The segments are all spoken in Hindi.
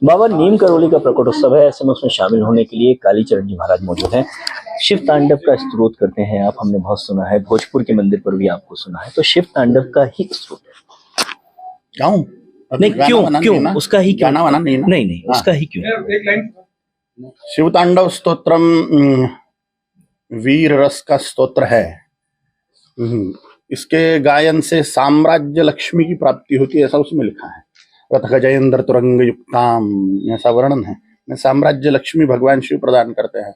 बाबा नीम करोली का प्रकटोत्सव है, ऐसे में उसमें शामिल होने के लिए कालीचरण जी महाराज मौजूद हैं। शिव तांडव का स्त्रोत करते हैं आप, हमने बहुत सुना है, भोजपुर के मंदिर पर भी आपको सुना है, तो शिव तांडव का ही स्त्रोत है। क्यों नहीं, क्यों उसका ही क्यों? गाना वाना नहीं ना? नहीं, उसका ही क्यों? शिव तांडव स्तोत्रम वीर रस का स्तोत्र है। इसके गायन से साम्राज्य लक्ष्मी की प्राप्ति होती है, ऐसा उसमें लिखा है। रथ गजेंद्र तुरंग युक्ताम, ऐसा वर्णन है। साम्राज्य लक्ष्मी भगवान शिव प्रदान करते हैं।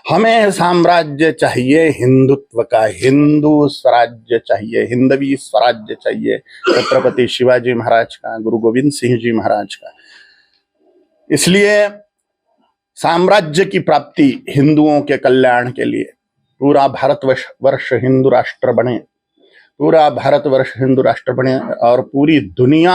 हमें साम्राज्य चाहिए हिंदुत्व का, हिंदू स्वराज्य चाहिए, हिंदवी स्वराज्य चाहिए, छत्रपति शिवाजी महाराज का, गुरु गोविंद सिंह जी महाराज का। इसलिए साम्राज्य की प्राप्ति हिंदुओं के कल्याण के लिए पूरा भारतवर्ष हिंदू राष्ट्र बने, पूरा भारतवर्ष हिंदू राष्ट्र बने और पूरी दुनिया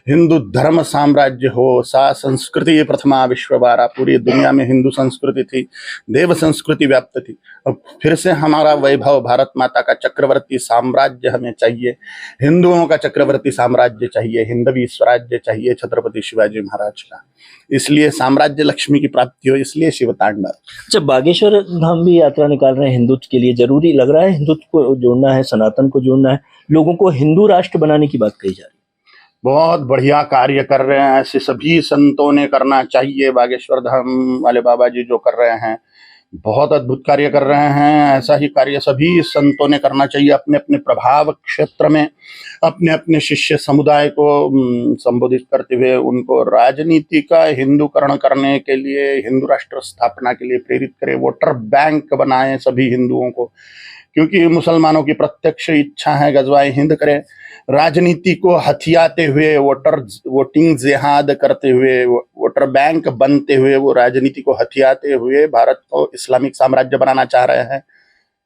हिंदू धर्म साम्राज्य हो। सा संस्कृति प्रथमा विश्ववारा, पूरी दुनिया में हिंदू संस्कृति थी, देव संस्कृति व्याप्त थी। अब फिर से हमारा वैभव, भारत माता का चक्रवर्ती साम्राज्य हमें चाहिए, हिंदुओं का चक्रवर्ती साम्राज्य चाहिए, हिंदवी स्वराज्य चाहिए छत्रपति शिवाजी महाराज का। इसलिए साम्राज्य लक्ष्मी की प्राप्ति हो, इसलिए शिव तांडव। जब बागेश्वर धाम भी यात्रा निकाल रहे हैं हिंदुत्व के लिए, जरूरी लग रहा है हिंदुत्व को जोड़ना है, सनातन को जोड़ना है, लोगों को हिंदू राष्ट्र बनाने की बात कही जा रही है। बहुत बढ़िया कार्य कर रहे हैं, ऐसे सभी संतों ने करना चाहिए। बागेश्वर धाम वाले बाबा जी जो कर रहे हैं, बहुत अद्भुत कार्य कर रहे हैं। ऐसा ही कार्य सभी संतों ने करना चाहिए, अपने अपने प्रभाव क्षेत्र में अपने अपने शिष्य समुदाय को संबोधित करते हुए उनको राजनीति का हिंदूकरण करने के लिए, हिंदू राष्ट्र स्थापना के लिए प्रेरित करें। वोटर बैंक बनाएं सभी हिंदुओं को, क्योंकि मुसलमानों की प्रत्यक्ष इच्छा है गजवाए हिंद करें। राजनीति को हथियाते हुए, वोटिंग जिहाद करते हुए, वोटर बैंक बनते हुए, वो राजनीति को हथियाते हुए भारत को इस्लामिक साम्राज्य बनाना चाह रहे हैं,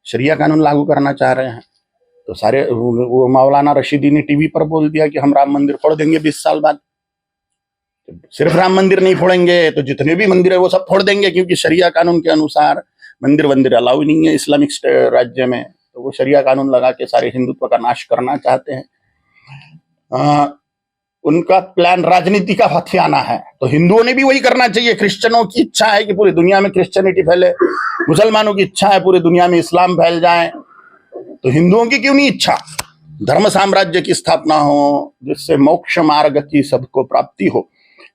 शरिया कानून लागू करना चाह रहे हैं। तो सारे वो मौलाना रशीदी ने टीवी पर बोल दिया कि हम राम मंदिर फोड़ देंगे 20 साल बाद। सिर्फ राम मंदिर नहीं फोड़ेंगे तो जितने भी मंदिर है वो सब फोड़ देंगे, क्योंकि शरिया कानून के अनुसार मंदिर अलाउ नहीं है इस्लामिक राज्य में। तो वो शरिया कानून लगा के सारे हिंदुत्व का नाश करना चाहते हैं। उनका प्लान राजनीति का हथियाना है, तो हिंदुओं ने भी वही करना चाहिए। क्रिश्चियनों की इच्छा है कि पूरी दुनिया में क्रिश्चियनिटी फैले, मुसलमानों की इच्छा है पूरी दुनिया में इस्लाम फैल जाए, तो हिंदुओं की क्यों नहीं इच्छा? धर्म साम्राज्य की स्थापना हो, जिससे मोक्ष मार्ग की सबको प्राप्ति हो।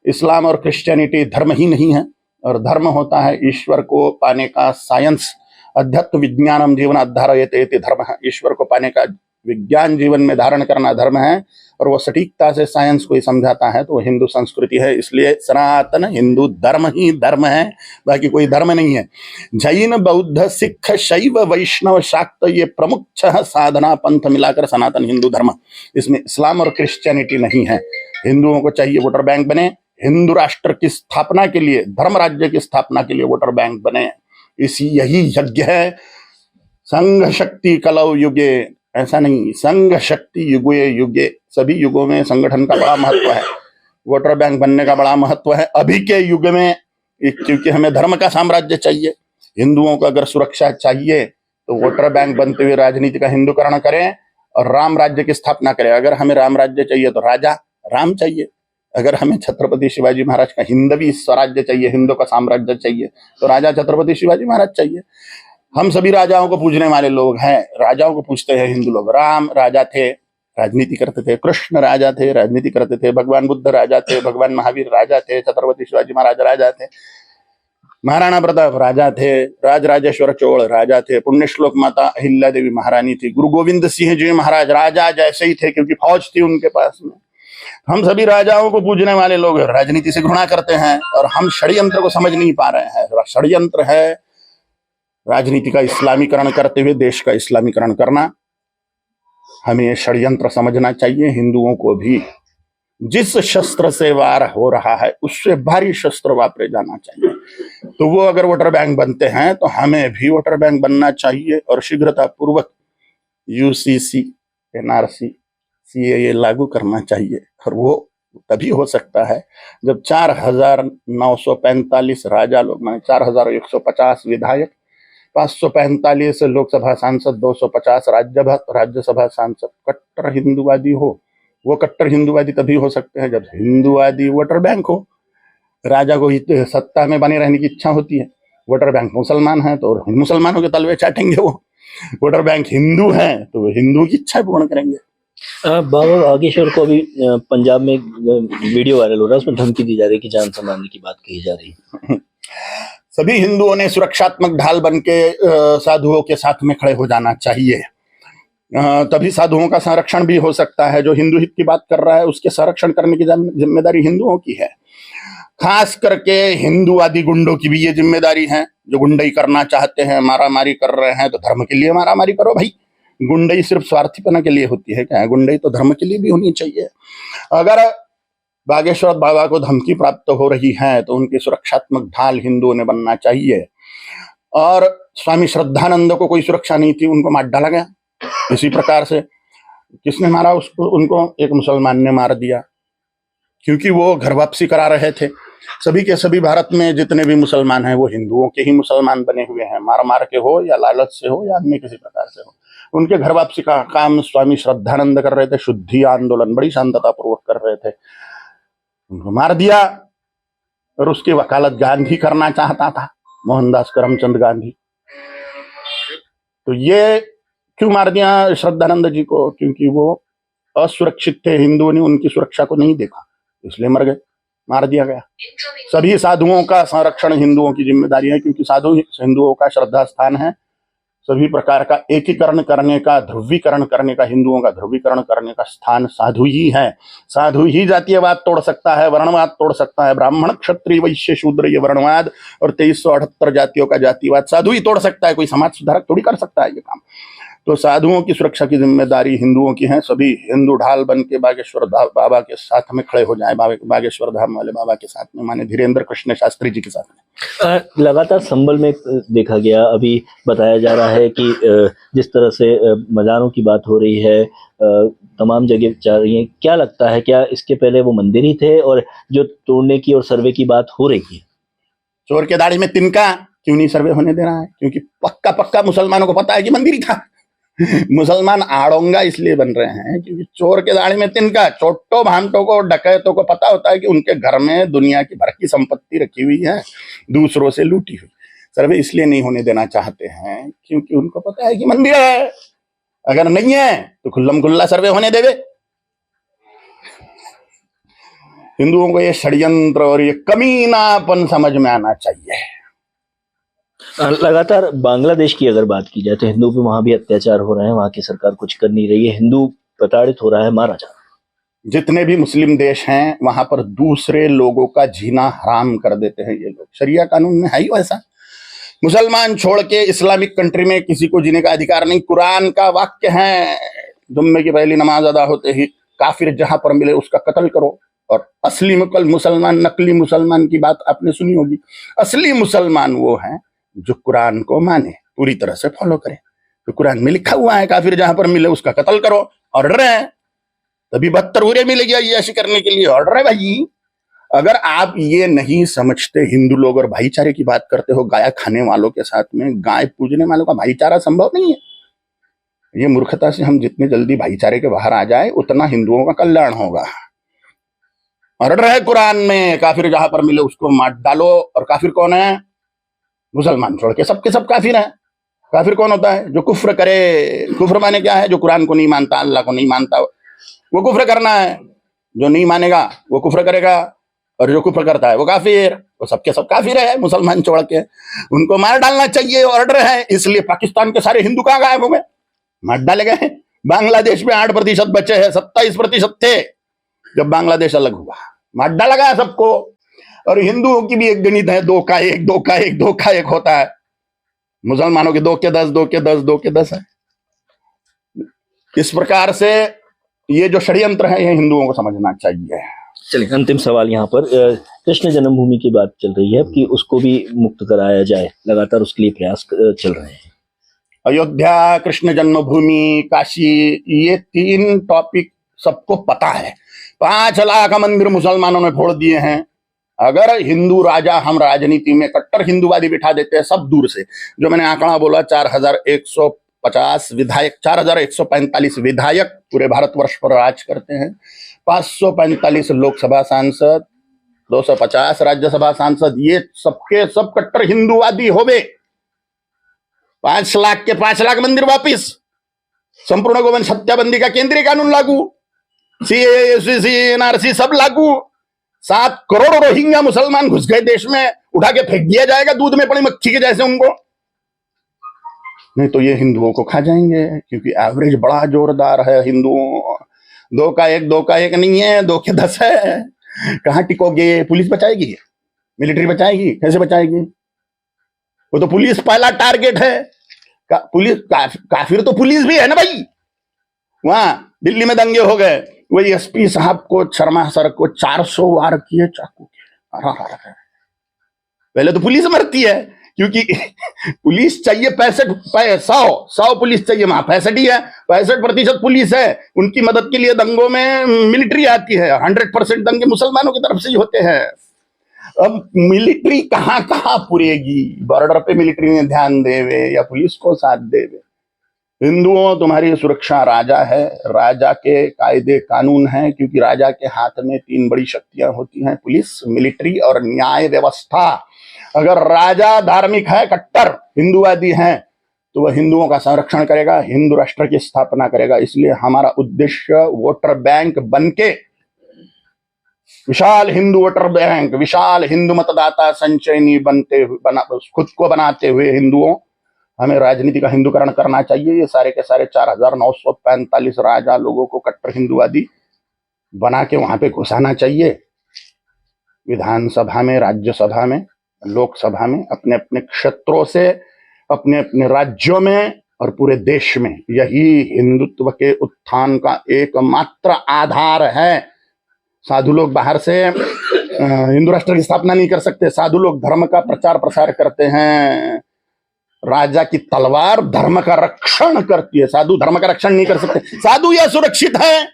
इस्लाम और क्रिश्चियनिटी धर्म ही नहीं है, और धर्म होता है ईश्वर को पाने का साइंस। अध्यात्म विज्ञानम जीवन अध्यारयते इति धर्म है। ईश्वर को पाने का विज्ञान जीवन में धारण करना धर्म है, और वो सटीकता से साइंस को ही समझाता है, तो वो हिंदू संस्कृति है। इसलिए सनातन हिंदू धर्म ही धर्म है, बाकी कोई धर्म नहीं है। जैन बौद्ध सिख शैव वैष्णव शाक्त, ये प्रमुख 6 साधना पंथ मिलाकर सनातन हिंदू धर्म, इसमें इस्लाम और क्रिश्चियनिटी नहीं है। हिंदुओं को चाहिए वोटर बैंक बने, हिंदू राष्ट्र की स्थापना के लिए, धर्म राज्य की स्थापना के लिए वोटर बैंक बने। यही यज्ञ है। संघ शक्ति कलौ युगे, ऐसा नहीं, संघ शक्ति युगे युगे, सभी युगों में संगठन का बड़ा महत्व है, वोटर बैंक बनने का बड़ा महत्व है। अभी के युग में, क्योंकि हमें धर्म का साम्राज्य चाहिए, हिंदुओं को अगर सुरक्षा चाहिए तो वोटर बैंक बनते हुए राजनीति का हिंदूकरण करें और राम राज्य की स्थापना करें। अगर हमें राम राज्य चाहिए तो राजा राम चाहिए, अगर हमें छत्रपति शिवाजी महाराज का हिंदवी स्वराज्य चाहिए, हिंदू का साम्राज्य चाहिए, तो राजा छत्रपति शिवाजी महाराज चाहिए। हम सभी राजाओं को पूजने वाले लोग हैं, राजाओं को पूजते हैं हिंदू लोग। राम राजा थे, राजनीति करते थे, कृष्ण राजा थे, राजनीति करते थे, भगवान बुद्ध राजा थे, भगवान महावीर राजा थे, छत्रपति शिवाजी महाराज राजा थे, महाराणा प्रताप राजा थे, राजराजेश्वर चोल राजा थे, पुण्यश्लोक माता अहिल्या देवी महारानी थी, गुरु गोविंद सिंह जी महाराज राजा जैसे ही थे, क्योंकि फौज थी उनके पास में। हम सभी राजाओं को पूजने वाले लोग राजनीति से घृणा करते हैं, और हम षड्यंत्र को समझ नहीं पा रहे हैं। षड्यंत्र है राजनीति का इस्लामीकरण करते हुए देश का इस्लामीकरण करना। हमें ये षड्यंत्र समझना चाहिए। हिंदुओं को भी जिस शस्त्र से वार हो रहा है उससे भारी शस्त्र वापरे जाना चाहिए। तो वो अगर वोटर बैंक बनते हैं तो हमें भी वोटर बैंक बनना चाहिए, और शीघ्रता पूर्वक यूसीसी, एनआरसी, सीएए लागू करना चाहिए। और वो तभी हो सकता है जब 4945 राजा लोग, माने 4150 विधायक, 545 लोकसभा सांसद, 250 राज्यसभा सांसद कट्टर हिंदूवादी हो। वो कट्टर हिंदूवादी तभी हो सकते हैं जब हिंदूवादी वोटर बैंक हो। राजा को सत्ता में बने रहने की इच्छा होती है। वोटर बैंक मुसलमान है तो मुसलमानों के तलवे चाटेंगे, वो वोटर बैंक हिंदू है तो वो हिंदू की इच्छा पूर्ण करेंगे। बाबा बागेश्वर को अभी पंजाब में वीडियो वायरल हो रहा है, उसमें धमकी दी जा रही है कि जान से मारने की बात कही जा रही है। सभी हिंदुओं ने सुरक्षात्मक ढाल बन के साधुओं के साथ में खड़े हो जाना चाहिए, तभी साधुओं का संरक्षण भी हो सकता है। जो हिंदू हित की बात कर रहा है उसके संरक्षण करने की जिम्मेदारी हिंदुओं की है। खास करके हिंदूवादी गुंडों की भी ये जिम्मेदारी है, जो गुंडई करना चाहते हैं, मारामारी कर रहे हैं, तो धर्म के लिए मारामारी करो भाई। गुंडई सिर्फ स्वार्थीपना के लिए होती है क्या? गुंडई तो धर्म के लिए भी होनी चाहिए। अगर बागेश्वर बाबा को धमकी प्राप्त हो रही है तो उनकी सुरक्षात्मक ढाल हिंदुओं ने बनना चाहिए। और स्वामी श्रद्धानंद को कोई सुरक्षा नहीं थी, उनको मार डाला गया। इसी प्रकार से किसने मारा उसको? उनको एक मुसलमान ने मार दिया, क्योंकि वो घर वापसी करा रहे थे। सभी के सभी भारत में जितने भी मुसलमान हैं वो हिंदुओं के ही मुसलमान बने हुए हैं, मार मार के हो या लालच से हो या अन्य किसी प्रकार से हो। उनके घर वापसी का काम स्वामी श्रद्धानंद कर रहे थे, शुद्धि आंदोलन बड़ी शांतता पूर्वक कर रहे थे, उनको मार दिया। और उसकी वकालत गांधी करना चाहता था, मोहनदास करमचंद गांधी। तो ये क्यों मार दिया श्रद्धानंद जी को? क्योंकि वो असुरक्षित थे, हिंदुओं ने उनकी सुरक्षा को नहीं देखा, इसलिए मर गए, मार दिया गया। सभी साधुओं का संरक्षण हिंदुओं की जिम्मेदारी है, क्योंकि साधु हिंदुओं का श्रद्धा स्थान है। सभी प्रकार का एकीकरण करने का, ध्रुवीकरण करने का, हिंदुओं का ध्रुवीकरण करने का स्थान साधु ही है। साधु ही जातीयवाद तोड़ सकता है, वर्णवाद तोड़ सकता है। ब्राह्मण क्षत्रिय वैश्य शूद्र ये वर्णवाद और 2378 जातियों का जातिवाद साधु ही तोड़ सकता है, कोई समाज सुधारक थोड़ी कर सकता है ये काम। तो साधुओं की सुरक्षा की जिम्मेदारी हिंदुओं की है। सभी हिंदू ढाल बन के बागेश्वर बाबा के साथ में खड़े हो जाए, बागेश्वर धाम वाले बाबा के साथ में, माने धीरेन्द्र कृष्ण शास्त्री जी के साथ में। लगातार संभल में देखा गया, अभी बताया जा रहा है कि जिस तरह से मजारों की बात हो रही है, तमाम जगह जा रही है, क्या लगता है क्या इसके पहले वो मंदिर ही थे और जो तोड़ने की और सर्वे की बात हो रही है? चोर के दाढ़ी में तिनका क्यों नहीं सर्वे होने दे रहा है? क्योंकि पक्का पक्का मुसलमानों को पता है कि मंदिर ही था। मुसलमान आड़ोंगा इसलिए बन रहे हैं क्योंकि चोर के दाढ़ी में तिनका, चोटो भामटो को, डकैतों को पता होता है कि उनके घर में दुनिया की भर की संपत्ति रखी हुई है, दूसरों से लूटी हुई। सर्वे इसलिए नहीं होने देना चाहते हैं क्योंकि उनको पता है कि मंदिर है, अगर नहीं है तो खुल्लम खुल्ला सर्वे होने देवे। हिंदुओं को ये षड्यंत्र और ये कमीनापन समझ में आना चाहिए। लगातार बांग्लादेश की अगर बात की जाए तो हिंदू पे वहां भी अत्याचार हो रहे हैं, वहां की सरकार कुछ कर नहीं रही है, हिंदू प्रताड़ित हो रहा है, मारा जा रहा है। जितने भी मुस्लिम देश हैं वहां पर दूसरे लोगों का जीना हराम कर देते हैं ये लोग। शरिया कानून में है ही वैसा। मुसलमान छोड़ के इस्लामिक कंट्री में किसी को जीने का अधिकार नहीं। कुरान का वाक्य है, जुम्मे की पहली नमाज अदा होते ही काफिर जहां पर मिले उसका कत्ल करो। और असली मुसलमान, नकली मुसलमान की बात आपने सुनी होगी। असली मुसलमान वो है जो कुरान को माने, पूरी तरह से फॉलो करे। तो कुरान में लिखा हुआ है काफिर जहां पर मिले उसका कत्ल करो, ऑर्डर है। तभी 72 उरे मिलेगी ऐसी करने के लिए, ऑर्डर है भाई। अगर आप ये नहीं समझते, हिंदू लोग और भाईचारे की बात करते हो, गाय खाने वालों के साथ में गाय पूजने वालों का भाईचारा संभव नहीं है। ये मूर्खता से हम जितने जल्दी भाईचारे के बाहर आ जाए उतना हिंदुओं का कल्याण होगा। ऑर्डर है कुरान में, काफिर जहां पर मिले उसको मार डालो। और काफिर कौन है? मुसलमान छोड़ के सबके सब काफिर हैं। काफिर कौन होता है? जो कुफ्र करे। कुफ्र माने क्या है? जो कुरान को नहीं मानता, अल्लाह को नहीं मानता, वो कुफ्र करना है। जो नहीं मानेगा वो कुफ्र करेगा, और जो कुफ्र करता है वो काफिर। वो सबके सब काफिर है, मुसलमान छोड़ के। उनको मार डालना चाहिए, ऑर्डर है। इसलिए पाकिस्तान के सारे हिंदू कहाँ गायब हो गए? मार डाले गए। बांग्लादेश में 8% बचे हैं, 27% थे जब बांग्लादेश अलग हुआ। मार डाला गया सबको। और हिंदुओं की भी एक गणित है, 2 का 1, 2 का 1, 2 का 1 होता है। मुसलमानों के 2 के 10, 2 के 10, 2 के 10 है। इस प्रकार से ये जो षड्यंत्र है ये हिंदुओं को समझना चाहिए। चलिए, अंतिम सवाल यहाँ पर कृष्ण जन्मभूमि की बात चल रही है कि उसको भी मुक्त कराया जाए, लगातार उसके लिए प्रयास चल रहे हैं। अयोध्या, कृष्ण जन्मभूमि, काशी, ये 3 टॉपिक सबको पता है। 5 लाख मंदिर मुसलमानों ने फोड़ दिए हैं। अगर हिंदू राजा हम राजनीति में कट्टर हिंदूवादी बिठा देते हैं सब दूर से, जो मैंने आंकड़ा बोला 4150 विधायक, 4145 विधायक पूरे भारतवर्ष पर राज करते हैं, 545 लोकसभा सांसद, 250 राज्यसभा सांसद, ये सबके सब कट्टर हिंदूवादी होवे। 5 लाख के 5 लाख मंदिर वापिस, संपूर्ण गोवंश हत्याबंदी का केंद्रीय कानून लागू, सीएए, एनआरसी सब लागू। 7 करोड़ रोहिंग्या मुसलमान घुस गए देश में, उठा के फेंक दिया जाएगा दूध में पड़ी मक्खी के जैसे उनको। नहीं तो ये हिंदुओं को खा जाएंगे, क्योंकि एवरेज बड़ा जोरदार है हिंदुओं। 2 का 1 नहीं है, 2 के 10 है। कहां टिकोगे? पुलिस बचाएगी? मिलिट्री बचाएगी? कैसे बचाएगी? वो तो पुलिस पहला टारगेट है। पुलिस काफिर तो पुलिस भी है ना भाई। वहां दिल्ली में दंगे हो गए, वही एसपी साहब को, शर्मा सर को 400 वार किए चाकू के। पहले तो पुलिस मरती है, क्योंकि पुलिस चाहिए 100 पुलिस चाहिए, वहां 65 ही है। 65% पुलिस है, उनकी मदद के लिए दंगों में मिलिट्री आती है। 100% दंगे मुसलमानों की तरफ से ही होते हैं। अब मिलिट्री कहां कहां पुरेगी? बॉर्डर पे मिलिट्री ने ध्यान देवे या पुलिस को साथ देवे? हिंदुओं, तुम्हारी सुरक्षा राजा है, राजा के कायदे कानून हैं, क्योंकि राजा के हाथ में 3 बड़ी शक्तियां होती हैं, पुलिस, मिलिट्री और न्याय व्यवस्था। अगर राजा धार्मिक है, कट्टर हिंदूवादी है, तो वह हिंदुओं का संरक्षण करेगा, हिंदू राष्ट्र की स्थापना करेगा। इसलिए हमारा उद्देश्य वोटर बैंक बनके, विशाल हिंदू वोटर बैंक, विशाल हिंदू मतदाता संचयनी खुद को बनाते हुए हिंदुओं, हमें राजनीति का हिंदूकरण करना चाहिए। ये सारे के सारे 4945 राजा लोगों को कट्टर हिंदूवादी बना के वहां पे घुसाना चाहिए। विधानसभा में, राज्यसभा में, लोकसभा में, अपने अपने क्षेत्रों से, अपने अपने राज्यों में और पूरे देश में। यही हिंदुत्व के उत्थान का एकमात्र आधार है। साधु लोग बाहर से हिंदू राष्ट्र की स्थापना नहीं कर सकते। साधु लोग धर्म का प्रचार प्रसार करते हैं। राजा की तलवार धर्म का रक्षण करती है, साधु धर्म का रक्षण नहीं कर सकते। साधु यह सुरक्षित है।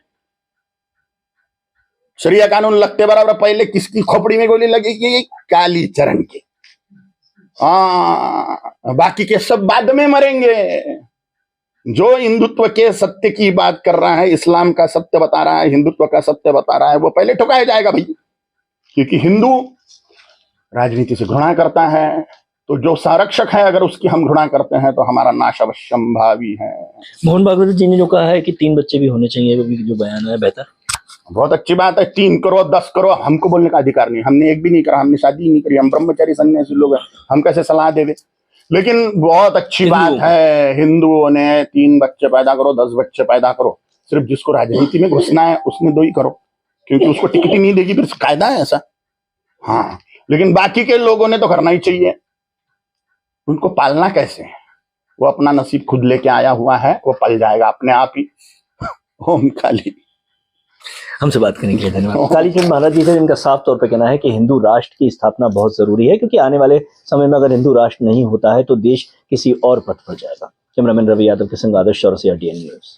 शरिया कानून लगते बराबर पहले किसकी खोपड़ी में गोली लगेगी? कालीचरण की। बाकी के सब बाद में मरेंगे। जो हिंदुत्व के सत्य की बात कर रहा है, इस्लाम का सत्य बता रहा है, हिंदुत्व का सत्य बता रहा है, वो पहले ठुकाया जाएगा भाई। क्योंकि हिंदू राजनीति से घृणा करता है, तो जो संरक्षक है अगर उसकी हम घृणा करते हैं तो हमारा नाश अवश्यंभावी है। मोहन भागवत जी ने जो कहा है कि 3 बच्चे भी होने चाहिए, वो भी जो बयान है बेहतर, बहुत अच्छी बात है। 3 करो 10 करो, हमको बोलने का अधिकार नहीं। हमने एक भी नहीं करा, हमने शादी नहीं करी, हम ब्रह्मचारी सन्यासी लोग हैं, हम कैसे सलाह देवे? लेकिन बहुत अच्छी बात है, हिंदुओं ने 3 बच्चे पैदा करो, 10 बच्चे पैदा करो। सिर्फ जिसको राजनीति में घुसना है उसने 2 ही करो, क्योंकि उसको टिकट ही नहीं देगी, फिर कायदा है ऐसा। हाँ, लेकिन बाकी के लोगों ने तो करना ही चाहिए। उनको पालना कैसे है? वो अपना नसीब खुद लेके आया हुआ है, वो पल जाएगा अपने आप ही। ओम काली। हमसे बात करने के लिए धन्यवाद। कालीचरण महाराज जी थे, जिनका साफ तौर पर कहना है कि हिंदू राष्ट्र की स्थापना बहुत जरूरी है, क्योंकि आने वाले समय में अगर हिंदू राष्ट्र नहीं होता है तो देश किसी और पथ पर जाएगा। कैमरामैन रवि यादव के संग आदर्श चौरसिया, DN न्यूज।